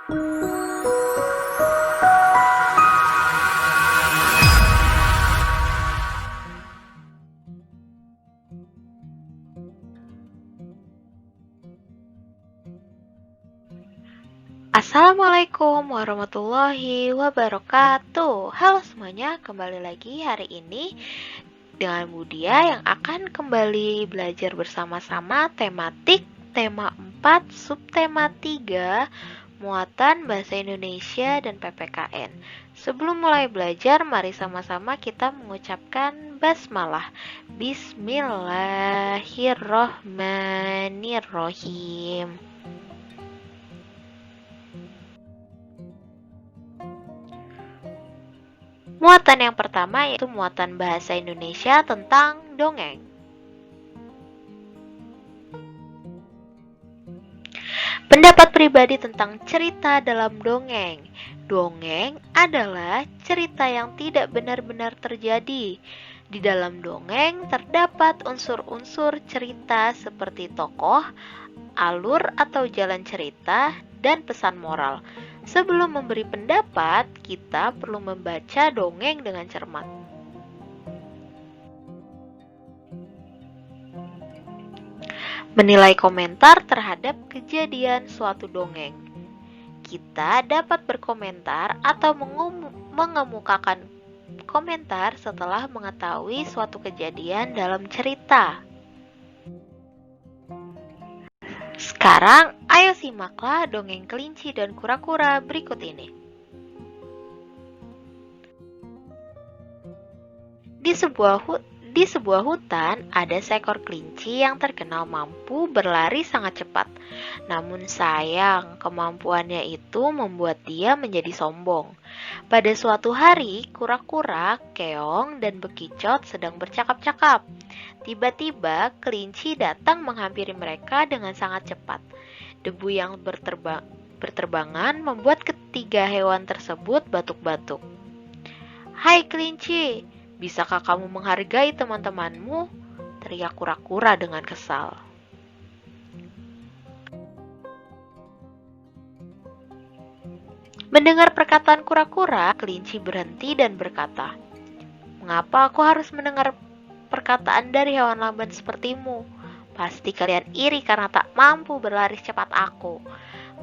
Assalamualaikum warahmatullahi wabarakatuh. Halo semuanya, kembali lagi hari ini dengan Budia yang akan kembali belajar bersama-sama tematik tema 4, subtema 3, muatan bahasa Indonesia dan PPKN. Sebelum mulai belajar, mari sama-sama kita mengucapkan basmalah. Bismillahirrohmanirrohim. Muatan yang pertama yaitu muatan bahasa Indonesia tentang dongeng. Pendapat pribadi tentang cerita dalam dongeng. Dongeng adalah cerita yang tidak benar-benar terjadi. Di dalam dongeng terdapat unsur-unsur cerita seperti tokoh, alur atau jalan cerita, dan pesan moral. Sebelum memberi pendapat, kita perlu membaca dongeng dengan cermat. Menilai komentar terhadap kejadian suatu dongeng. Kita dapat berkomentar atau mengemukakan komentar setelah mengetahui suatu kejadian dalam cerita. Sekarang, ayo simaklah dongeng kelinci dan kura-kura berikut ini. Di sebuah hutan, ada seekor kelinci yang terkenal mampu berlari sangat cepat. Namun sayang, kemampuannya itu membuat dia menjadi sombong. Pada suatu hari, kura-kura, keong, dan bekicot sedang bercakap-cakap. Tiba-tiba, kelinci datang menghampiri mereka dengan sangat cepat. Debu yang berterbangan membuat ketiga hewan tersebut batuk-batuk. "Hai kelinci, bisakah kamu menghargai teman-temanmu?" teriak kura-kura dengan kesal. Mendengar perkataan kura-kura, kelinci berhenti dan berkata, "Mengapa aku harus mendengar perkataan dari hewan lamban sepertimu? Pasti kalian iri karena tak mampu berlari secepat aku.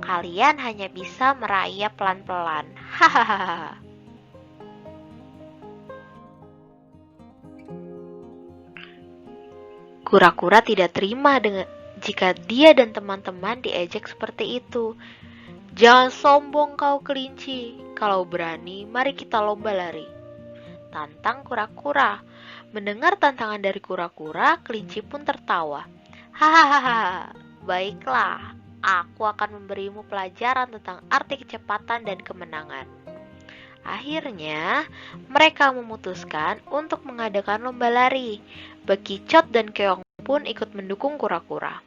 Kalian hanya bisa merayap pelan-pelan. Hahaha." Kura-kura tidak terima jika dia dan teman-teman diejek seperti itu. "Jangan sombong kau kelinci. Kalau berani, mari kita lomba lari," tantang kura-kura. Mendengar tantangan dari kura-kura, kelinci pun tertawa. "Hahaha, baiklah. Aku akan memberimu pelajaran tentang arti kecepatan dan kemenangan." Akhirnya, mereka memutuskan untuk mengadakan lomba lari. Bekicot dan keong pun ikut mendukung kura-kura.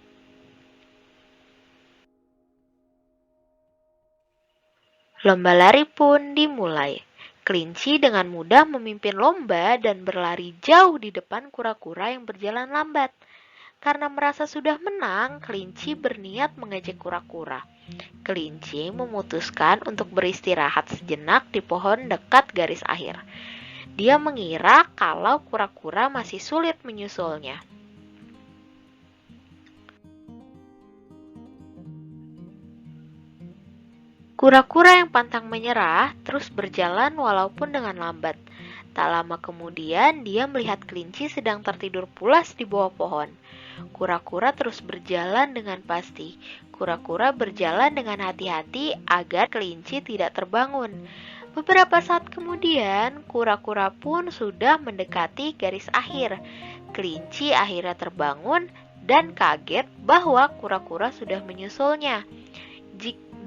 Lomba lari pun dimulai. Kelinci dengan mudah memimpin lomba dan berlari jauh di depan kura-kura yang berjalan lambat. Karena merasa sudah menang, kelinci berniat mengejek kura-kura. Kelinci memutuskan untuk beristirahat sejenak di pohon dekat garis akhir. Dia mengira kalau kura-kura masih sulit menyusulnya. Kura-kura yang pantang menyerah terus berjalan walaupun dengan lambat. Tak lama kemudian, dia melihat kelinci sedang tertidur pulas di bawah pohon. Kura-kura terus berjalan dengan pasti. Kura-kura berjalan dengan hati-hati agar kelinci tidak terbangun. Beberapa saat kemudian, kura-kura pun sudah mendekati garis akhir. Kelinci akhirnya terbangun dan kaget bahwa kura-kura sudah menyusulnya.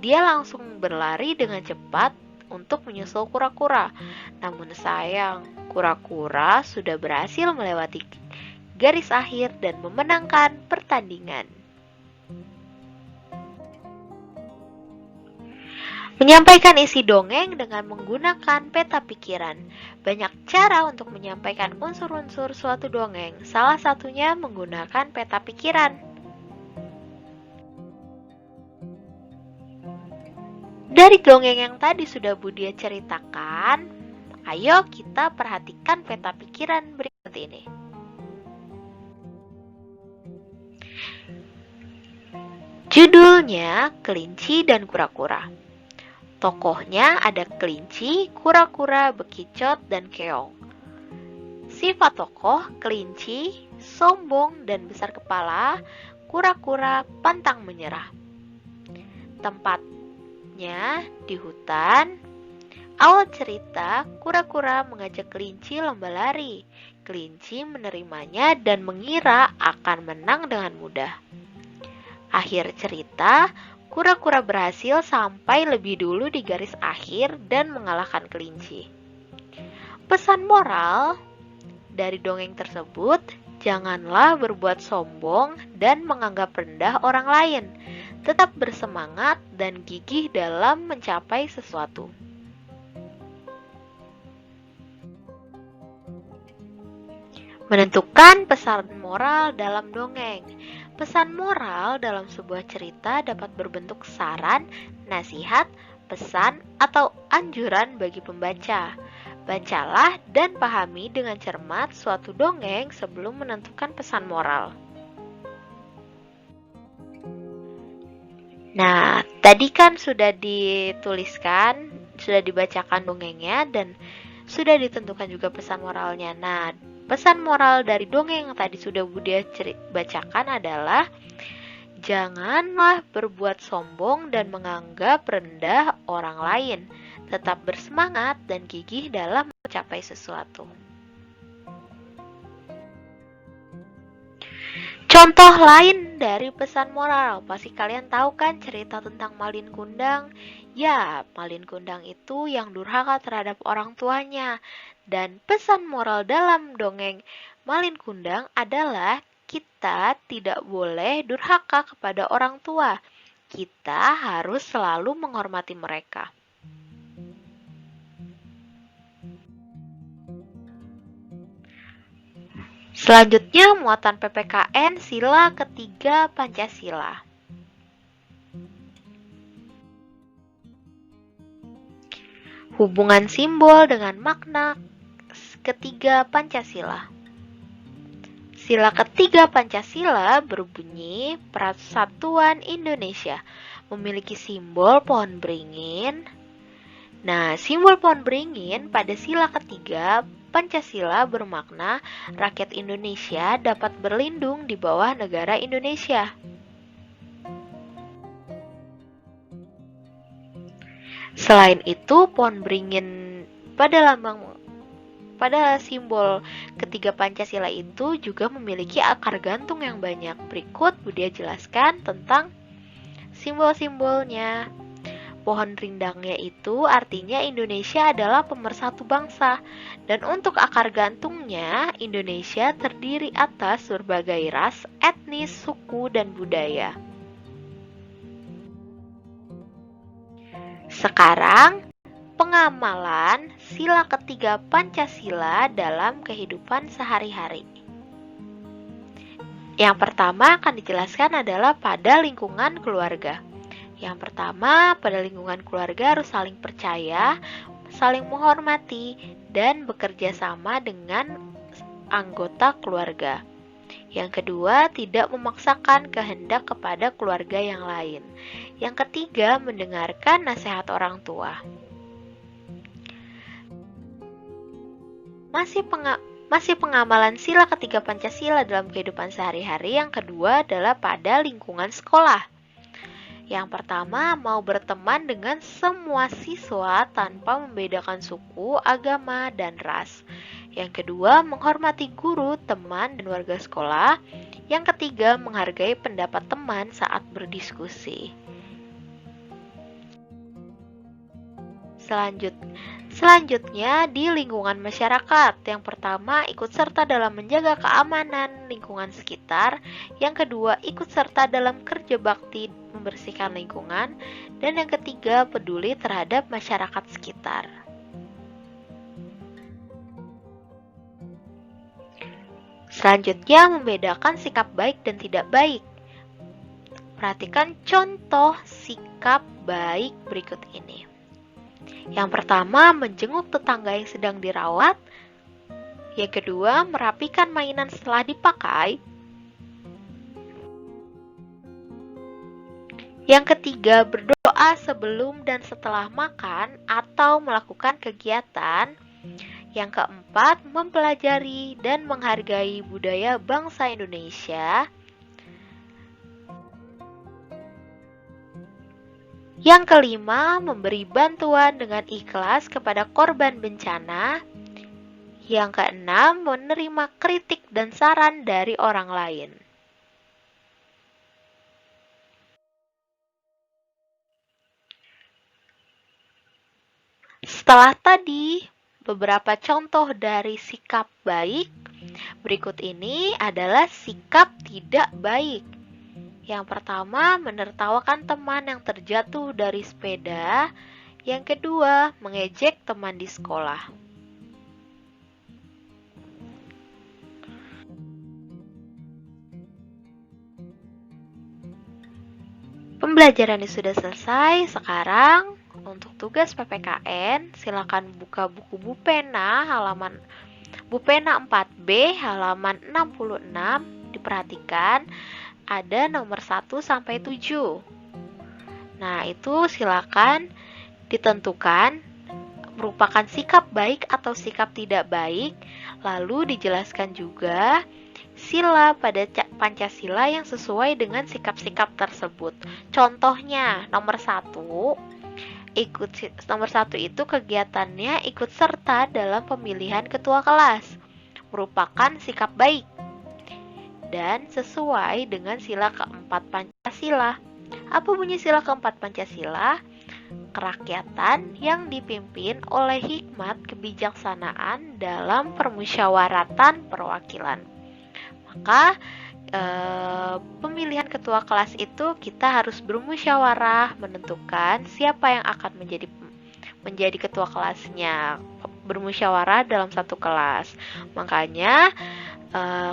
Dia langsung berlari dengan cepat untuk menyusul kura-kura. Namun sayang, kura-kura sudah berhasil melewati garis akhir dan memenangkan pertandingan. Menyampaikan isi dongeng dengan menggunakan peta pikiran. Banyak cara untuk menyampaikan unsur-unsur suatu dongeng. Salah satunya menggunakan peta pikiran. Dari dongeng yang tadi sudah Budia ceritakan, ayo kita perhatikan peta pikiran berikut ini. Judulnya Kelinci dan Kura-Kura. Tokohnya ada kelinci, kura-kura, bekicot, dan keong. Sifat tokoh: kelinci sombong dan besar kepala, kura-kura pantang menyerah. Tempatnya di hutan. Awal cerita, kura-kura mengajak kelinci lomba lari. Kelinci menerimanya dan mengira akan menang dengan mudah. Akhir cerita, kura-kura berhasil sampai lebih dulu di garis akhir dan mengalahkan kelinci. Pesan moral dari dongeng tersebut, janganlah berbuat sombong dan menganggap rendah orang lain. Tetap bersemangat dan gigih dalam mencapai sesuatu. Menentukan pesan moral dalam dongeng. Pesan moral dalam sebuah cerita dapat berbentuk saran, nasihat, pesan, atau anjuran bagi pembaca. Bacalah dan pahami dengan cermat suatu dongeng sebelum menentukan pesan moral. Nah, tadi kan sudah dituliskan, sudah dibacakan dongengnya, dan sudah ditentukan juga pesan moralnya. Nah, pesan moral dari dongeng yang tadi sudah Budia bacakan adalah janganlah berbuat sombong dan menganggap rendah orang lain. Tetap bersemangat dan gigih dalam mencapai sesuatu. Contoh lain dari pesan moral, pasti kalian tahu kan cerita tentang Malin Kundang? Ya, Malin Kundang itu yang durhaka terhadap orang tuanya. Dan pesan moral dalam dongeng Malin Kundang adalah kita tidak boleh durhaka kepada orang tua. Kita harus selalu menghormati mereka. Selanjutnya, muatan PPKN sila ketiga Pancasila. Hubungan simbol dengan makna ketiga Pancasila. Sila ketiga Pancasila berbunyi Persatuan Indonesia, memiliki simbol pohon beringin. Nah, simbol pohon beringin pada sila ketiga Pancasila bermakna rakyat Indonesia dapat berlindung di bawah negara Indonesia. Selain itu, pohon beringin pada simbol ketiga Pancasila itu juga memiliki akar gantung yang banyak. Berikut Budia jelaskan tentang simbol-simbolnya. Pohon rindangnya itu artinya Indonesia adalah pemersatu bangsa. Dan untuk akar gantungnya, Indonesia terdiri atas berbagai ras, etnis, suku, dan budaya. Sekarang, pengamalan sila ketiga Pancasila dalam kehidupan sehari-hari. Yang pertama akan dijelaskan adalah pada lingkungan keluarga. Yang pertama, pada lingkungan keluarga harus saling percaya, saling menghormati, dan bekerja sama dengan anggota keluarga. Yang kedua, tidak memaksakan kehendak kepada keluarga yang lain. Yang ketiga, mendengarkan nasihat orang tua. Masih pengamalan sila ketiga Pancasila dalam kehidupan sehari-hari. Yang kedua adalah pada lingkungan sekolah. Yang pertama, mau berteman dengan semua siswa tanpa membedakan suku, agama, dan ras. Yang kedua, menghormati guru, teman, dan warga sekolah. Yang ketiga, menghargai pendapat teman saat berdiskusi. Selanjutnya, di lingkungan masyarakat. Yang pertama, ikut serta dalam menjaga keamanan lingkungan sekitar. Yang kedua, ikut serta dalam kerja bakti membersihkan lingkungan. Dan yang ketiga, peduli terhadap masyarakat sekitar. Selanjutnya, membedakan sikap baik dan tidak baik. Perhatikan contoh sikap baik berikut ini. Yang pertama, menjenguk tetangga yang sedang dirawat. Yang kedua, merapikan mainan setelah dipakai. Yang ketiga, berdoa sebelum dan setelah makan atau melakukan kegiatan. Yang keempat, mempelajari dan menghargai budaya bangsa Indonesia. Yang kelima, memberi bantuan dengan ikhlas kepada korban bencana. Yang keenam, menerima kritik dan saran dari orang lain. Setelah tadi beberapa contoh dari sikap baik, berikut ini adalah sikap tidak baik. Yang pertama, menertawakan teman yang terjatuh dari sepeda. Yang kedua, mengejek teman di sekolah. Pembelajaran ini sudah selesai. Sekarang untuk tugas PPKN, silakan buka buku Bupena 4B halaman 66. Diperhatikan ada nomor 1 sampai 7. Nah, itu silakan ditentukan merupakan sikap baik atau sikap tidak baik. Lalu dijelaskan juga sila pada Pancasila yang sesuai dengan sikap-sikap tersebut. Contohnya, nomor 1 itu kegiatannya ikut serta dalam pemilihan ketua kelas. Merupakan sikap baik dan sesuai dengan sila keempat Pancasila. Apa bunyi sila keempat Pancasila? Kerakyatan yang dipimpin oleh hikmat kebijaksanaan dalam permusyawaratan perwakilan. Maka pemilihan ketua kelas itu kita harus bermusyawarah menentukan siapa yang akan menjadi ketua kelasnya, bermusyawarah dalam satu kelas. Makanya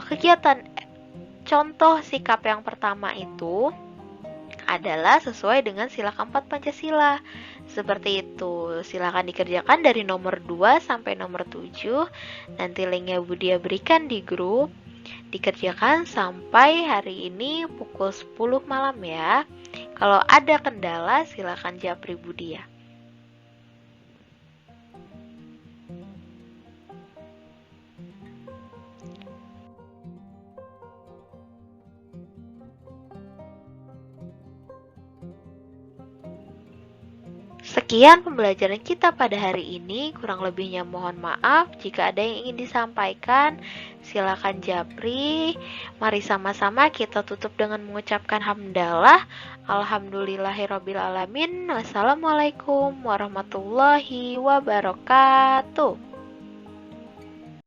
kegiatan contoh sikap yang pertama itu adalah sesuai dengan sila keempat Pancasila. Seperti itu. Silakan dikerjakan dari nomor 2 sampai nomor 7. Nanti linknya Budia berikan di grup. Dikerjakan sampai hari ini pukul 10 malam ya. Kalau ada kendala silakan japri Budia. Sekian pembelajaran kita pada hari ini, kurang lebihnya mohon maaf. Jika ada yang ingin disampaikan, silakan japri. Mari sama-sama kita tutup dengan mengucapkan hamdalah. Alhamdulillahirrabbilalamin. Wassalamualaikum warahmatullahi wabarakatuh.